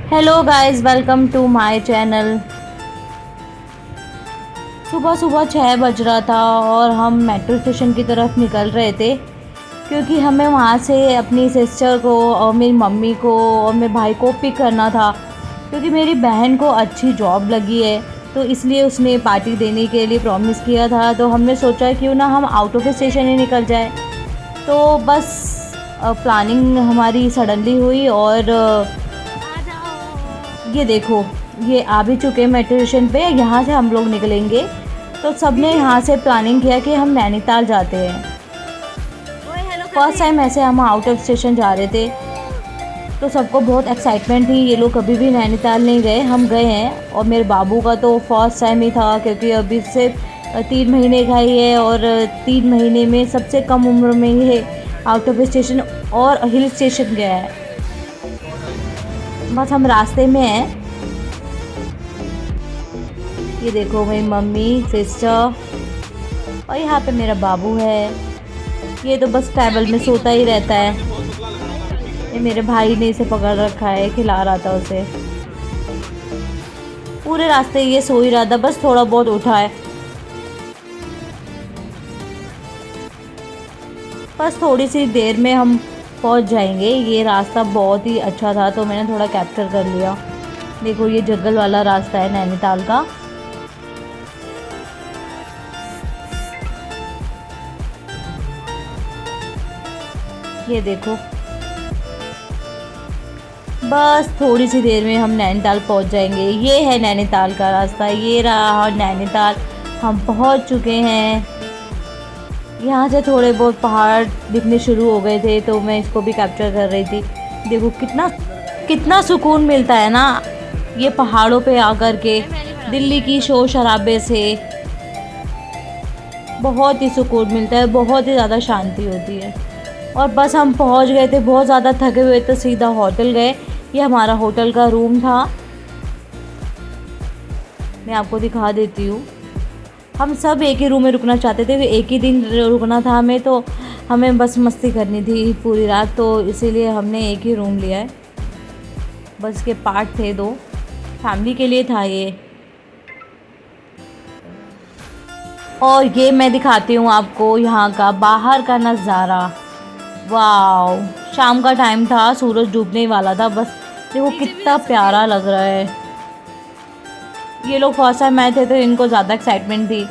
Hello guys, welcome to my channel. सुबह सुबह 6 बज रहा था और हम मेट्रो स्टेशन की तरफ निकल रहे थे क्योंकि हमें वहाँ से अपनी सिस्टर को और मेरी मम्मी को और मेरे भाई को पिक करना था क्योंकि मेरी बहन को अच्छी जॉब लगी है। तो इसलिए उसने पार्टी देने के लिए प्रॉमिस किया था। तो हमने सोचा क्यों ना हम आउट ऑफ स्टेशन ही निकल जाए। तो बस प्लानिंग हमारी सडनली हुई और ये देखो, ये आ भी चुके हैं मेट्रो स्टेशन पे। यहाँ से हम लोग निकलेंगे। तो सबने यहाँ से प्लानिंग किया कि हम नैनीताल जाते हैं। फर्स्ट टाइम ऐसे हम आउट ऑफ स्टेशन जा रहे थे तो सबको बहुत एक्साइटमेंट थी। ये लोग कभी भी नैनीताल नहीं गए, हम गए हैं। और मेरे बाबू का तो फर्स्ट टाइम ही था क्योंकि अभी से 3 महीने का ही है और 3 महीने में सबसे कम उम्र में ये आउट ऑफ स्टेशन और हिल स्टेशन गया है। बस हम रास्ते में हैं। ये देखो, मेरी मम्मी, सिस्टर और यहाँ पे मेरा बाबू है। ये तो बस ट्रैवल में सोता ही रहता है। ये मेरे भाई ने इसे पकड़ रखा है, खिला रहा था उसे। पूरे रास्ते ये सो ही रहा था, बस थोड़ा बहुत उठा है। बस थोड़ी सी देर में हम पहुंच जाएंगे। ये रास्ता बहुत ही अच्छा था तो मैंने थोड़ा कैप्चर कर लिया। देखो, ये जंगल वाला रास्ता है नैनीताल का। ये देखो, बस थोड़ी सी देर में हम नैनीताल पहुंच जाएंगे। ये है नैनीताल का रास्ता, ये रहा नैनीताल। हम पहुंच चुके हैं। यहाँ से थोड़े बहुत पहाड़ दिखने शुरू हो गए थे तो मैं इसको भी कैप्चर कर रही थी। देखो कितना कितना सुकून मिलता है ना ये पहाड़ों पे आकर के। दिल्ली की शोर शराबे से बहुत ही सुकून मिलता है, बहुत ही ज़्यादा शांति होती है। और बस हम पहुँच गए थे, बहुत ज़्यादा थके हुए तो सीधा होटल गए। ये हमारा होटल का रूम था, मैं आपको दिखा देती हूँ। हम सब एक ही रूम में रुकना चाहते थे, एक ही दिन रुकना था हमें, तो हमें बस मस्ती करनी थी पूरी रात, तो इसीलिए हमने एक ही रूम लिया है। बस के पार्ट थे 2, फैमिली के लिए था ये। और ये मैं दिखाती हूँ आपको यहाँ का बाहर का नज़ारा। वाओ, शाम का टाइम था, सूरज डूबने वाला था। बस देखो कितना प्यारा लग रहा है। ये लोग फर्स्ट टाइम आए थे तो इनको ज़्यादा एक्साइटमेंट थी।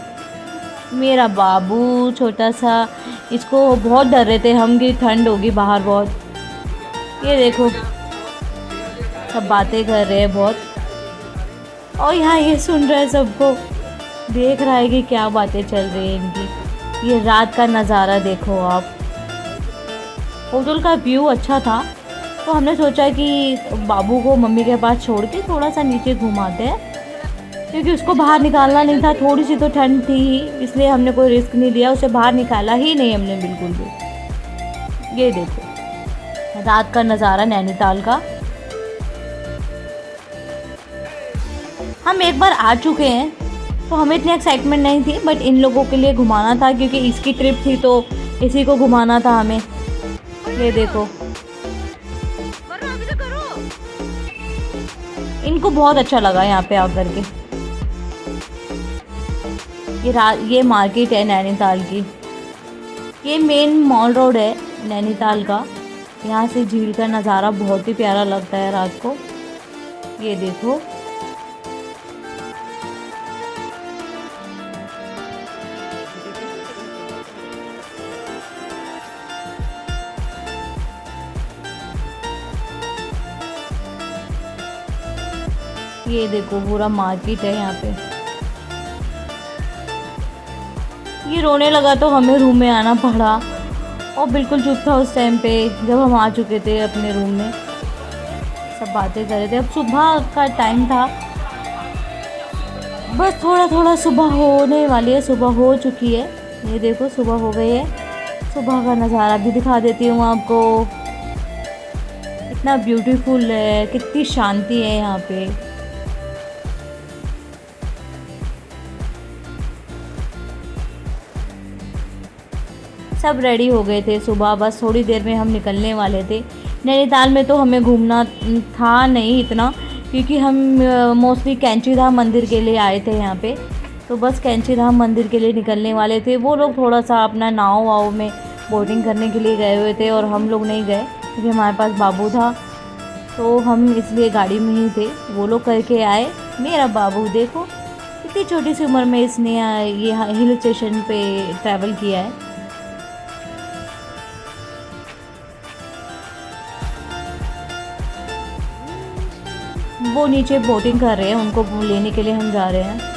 मेरा बाबू छोटा सा, इसको बहुत डर रहे थे हम कि ठंड होगी बाहर बहुत। ये देखो, सब बातें कर रहे हैं बहुत। और यहाँ ये सुन रहा है, सबको देख रहा है कि क्या बातें चल रही हैं इनकी। ये रात का नज़ारा देखो आप। होटल का व्यू अच्छा था तो हमने सोचा कि बाबू को मम्मी के पास छोड़ के थोड़ा सा नीचे घुमाते हैं क्योंकि उसको बाहर निकालना नहीं था। थोड़ी सी तो ठंड थी ही, इसलिए हमने कोई रिस्क नहीं लिया, उसे बाहर निकाला ही नहीं हमने बिल्कुल भी। ये देखो रात का नज़ारा नैनीताल का। हम एक बार आ चुके हैं तो हमें इतनी एक्साइटमेंट नहीं थी, बट इन लोगों के लिए घुमाना था क्योंकि इसकी ट्रिप थी तो इसी को घुमाना था हमें। ये देखो, इनको बहुत अच्छा लगा यहाँ पे आकर के। ये मार्केट है नैनीताल की। ये मेन मॉल रोड है नैनीताल का। यहाँ से झील का नज़ारा बहुत ही प्यारा लगता है रात को। ये देखो, ये देखो पूरा मार्केट है यहाँ पे। ये रोने लगा तो हमें रूम में आना पड़ा और बिल्कुल चुप था उस टाइम पे जब हम आ चुके थे अपने रूम में। सब बातें कर रहे थे। अब सुबह का टाइम था, बस थोड़ा थोड़ा सुबह होने वाली है। सुबह हो चुकी है, ये देखो सुबह हो गई है। सुबह का नज़ारा भी दिखा देती हूँ आपको। कितना ब्यूटीफुल है, कितनी शांति है यहाँ पे। सब रेडी हो गए थे सुबह, बस थोड़ी देर में हम निकलने वाले थे। नैनीताल में तो हमें घूमना था नहीं इतना क्योंकि हम मोस्टली कैंची धाम मंदिर के लिए आए थे यहाँ पे। तो बस कैंची धाम मंदिर के लिए निकलने वाले थे। वो लोग थोड़ा सा अपना नाव वाव में बोटिंग करने के लिए गए हुए थे और हम लोग नहीं गए क्योंकि हमारे पास बाबू था, तो हम इसलिए गाड़ी में ही थे। वो लोग करके आए। मेरा बाबू देखो इतनी छोटी सी उम्र में इसने ये हिल स्टेशन पे ट्रैवल किया है। वो नीचे बोटिंग कर रहे हैं, उनको लेने के लिए हम जा रहे हैं।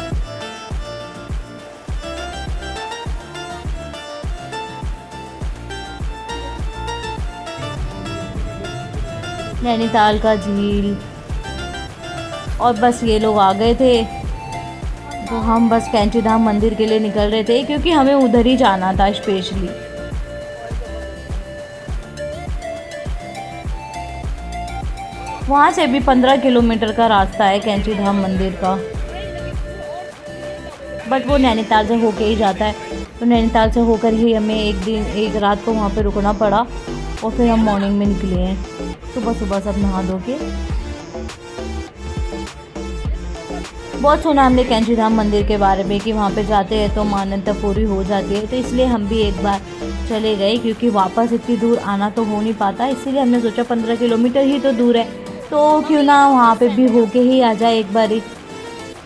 नैनीताल का झील। और बस ये लोग आ गए थे, तो हम बस कैंची धाम मंदिर के लिए निकल रहे थे क्योंकि हमें उधर ही जाना था स्पेशली। वहाँ से भी 15 किलोमीटर का रास्ता है कैंची धाम मंदिर का, बट वो नैनीताल से होके ही जाता है। तो नैनीताल से होकर ही हमें एक रात को वहाँ पे रुकना पड़ा और फिर हम मॉर्निंग में निकले हैं सुबह सुबह सब नहा धो के। बहुत सुना हमने कैंची धाम मंदिर के बारे में कि वहाँ पे जाते हैं तो मान्यता पूरी हो जाती है, तो इसलिए हम भी एक बार चले गए क्योंकि वापस इतनी दूर आना तो हो नहीं पाता। इसीलिए हमने सोचा 15 किलोमीटर ही तो दूर है, तो क्यों ना वहाँ पे भी होके ही आ जाए एक बारी।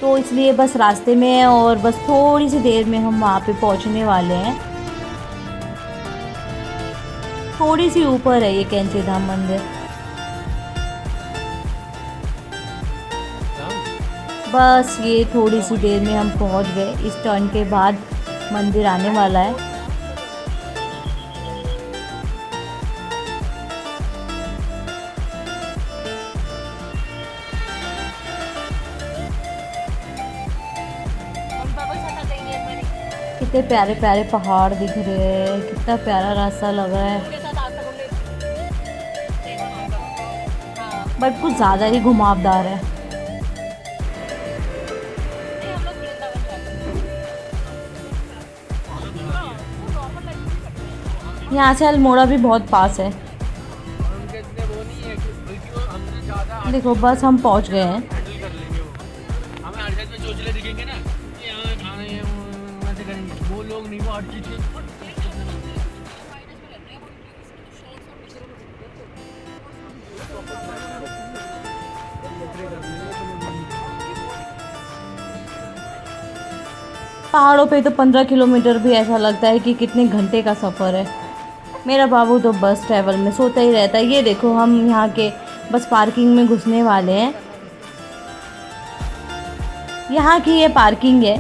तो इसलिए बस रास्ते में है और बस थोड़ी सी देर में हम वहाँ पे पहुँचने वाले हैं। थोड़ी सी ऊपर है ये कैंची धाम मंदिर। बस ये थोड़ी सी देर में हम पहुंच गए। इस टर्न के बाद मंदिर आने वाला है। कितने प्यारे प्यारे पहाड़ दिख रहे हैं, कितना प्यारा रास्ता लग रहा है, बट कुछ ज़्यादा ही घुमावदार है। यहाँ से अल्मोड़ा भी बहुत पास है। देखो बस हम पहुँच गए हैं। पहाड़ों पे तो 15 किलोमीटर भी ऐसा लगता है कि कितने घंटे का सफ़र है। मेरा बाबू तो बस ट्रैवल में सोता ही रहता है। ये देखो हम यहाँ के बस पार्किंग में घुसने वाले हैं। यहाँ की ये पार्किंग है।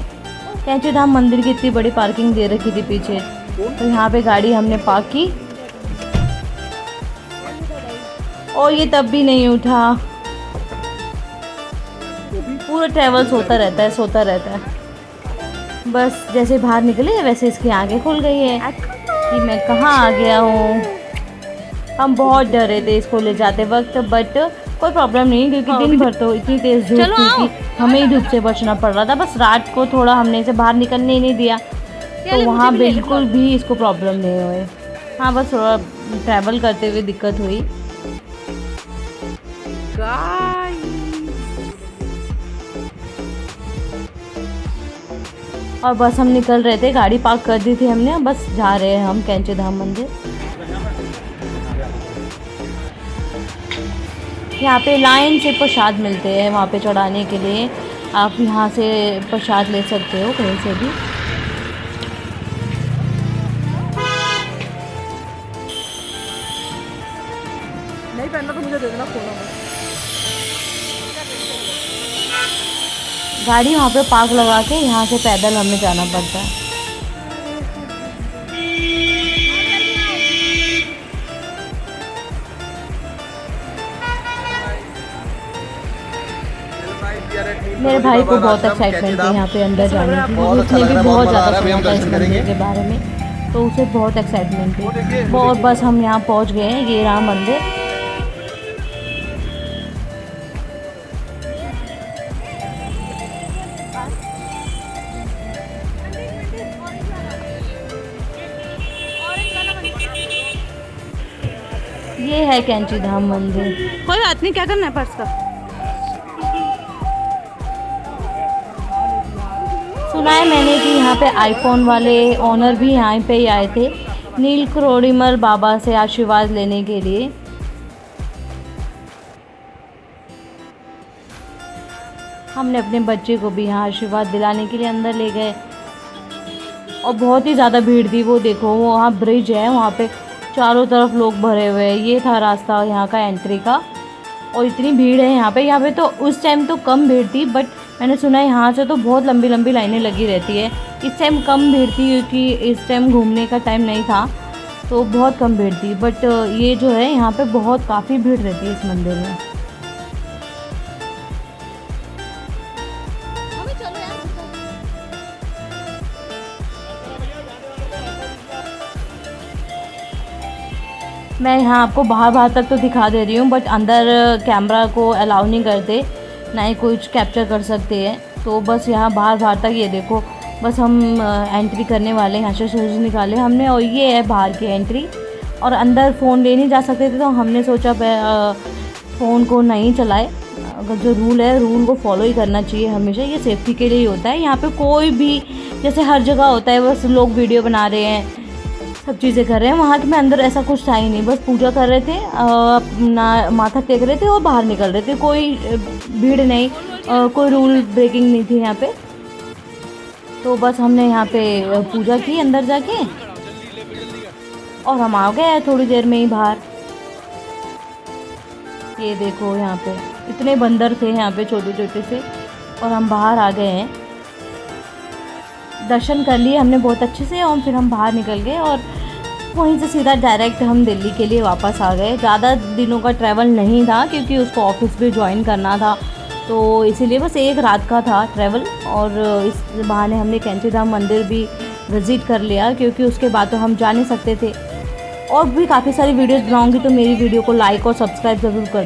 कैंची धाम मंदिर की इतनी बड़ी पार्किंग दे रखी थी पीछे, तो यहाँ पे गाड़ी हमने पार्क की और ये तब भी नहीं उठा। पूरा ट्रैवल सोता रहता है। बस जैसे बाहर निकले वैसे इसकी आंखें खुल गई है कि मैं कहाँ आ गया हूँ। हम बहुत डरे थे इसको ले जाते वक्त, बट कोई प्रॉब्लम नहीं क्योंकि दिन भर तो इतनी तेज़ धूप थी कि हमें ही धूप से बचना पड़ रहा था। बस रात को थोड़ा हमने इसे बाहर निकलने ही नहीं दिया, तो वहाँ बिल्कुल भी इसको प्रॉब्लम नहीं हुई। हाँ बस थोड़ा ट्रैवल करते हुए दिक्कत हुई। और बस हम निकल रहे थे, गाड़ी पार्क कर दी थी हमने, बस जा रहे हैं हम कैंची धाम मंदिर। यहाँ पे लाइन से प्रसाद मिलते हैं वहाँ पे चढ़ाने के लिए। आप यहाँ से प्रसाद ले सकते हो कहीं से भी। नहीं पहनना तो मुझे दे देना फोन। गाड़ी वहाँ पे पार्क लगा के यहाँ से पैदल हमें जाना पड़ता है। मेरे भाई को बहुत एक्साइटमेंट है यहाँ पे अंदर जाने की। उसने भी बहुत ज़्यादा सुना था इस मंदिर के बारे में, तो उसे बहुत एक्साइटमेंट है। और बस हम यहाँ पहुँच गए हैं, ये रहा मंदिर। ये है कैंची धाम मंदिर। कोई बात नहीं, क्या करना है पर्स का। सुना है मैंने कि यहाँ पे आईफोन वाले ओनर भी यहाँ पे ही आए थे नील करोड़ीमल बाबा से आशीर्वाद लेने के लिए। हमने अपने बच्चे को भी यहाँ आशीर्वाद दिलाने के लिए अंदर ले गए और बहुत ही ज़्यादा भीड़ थी। वो देखो वो वहाँ ब्रिज है, वहाँ पे चारों तरफ लोग भरे हुए हैं। ये था रास्ता यहाँ का एंट्री का और इतनी भीड़ है यहाँ पे तो उस टाइम तो कम भीड़ थी, बट मैंने सुना है यहाँ से तो बहुत लंबी लंबी लाइनें लगी रहती है। इस टाइम कम भीड़ थी क्योंकि इस टाइम घूमने का टाइम नहीं था, तो बहुत कम भीड़ थी। बट ये जो है यहाँ पे बहुत काफ़ी भीड़ रहती है इस मंदिर में। मैं यहाँ आपको बाहर तक तो दिखा दे रही हूँ, बट अंदर कैमरा को अलाउ नहीं करते, ना ही कुछ कैप्चर कर सकते हैं। तो बस यहाँ बाहर तक ये देखो, बस हम एंट्री करने वाले, यहाँ से शूज़ निकाले हमने और ये है बाहर की एंट्री। और अंदर फ़ोन ले नहीं जा सकते थे, तो हमने सोचा फ़ोन को नहीं चलाए। अगर जो रूल है रूल को फॉलो ही करना चाहिए हमेशा, ये सेफ्टी के लिए ही होता है। यहाँ पे कोई भी जैसे हर जगह होता है, बस लोग वीडियो बना रहे हैं, सब चीज़ें कर रहे हैं। वहाँ में अंदर ऐसा कुछ था ही नहीं, बस पूजा कर रहे थे, अपना माथा टेक रहे थे और बाहर निकल रहे थे। कोई भीड़ नहीं, कोई रूल ब्रेकिंग नहीं थी यहाँ पे। तो बस हमने यहाँ पे पूजा की अंदर जाके और हम आ गए थोड़ी देर में ही बाहर। ये देखो यहाँ पे इतने बंदर थे यहाँ पे छोटे छोटे से, और हम बाहर आ गए हैं। दर्शन कर लिए हमने बहुत अच्छे से और फिर हम बाहर निकल गए और वहीं से सीधा डायरेक्ट हम दिल्ली के लिए वापस आ गए। ज़्यादा दिनों का ट्रैवल नहीं था क्योंकि उसको ऑफिस भी ज्वाइन करना था, तो इसीलिए बस एक रात का था ट्रैवल। और इस बहाने हमने कैंची धाम मंदिर भी विज़िट कर लिया, क्योंकि उसके बाद तो हम जा नहीं सकते थे। और भी काफ़ी सारी वीडियोज़ बनाऊँगी, तो मेरी वीडियो को लाइक और सब्सक्राइब ज़रूर कर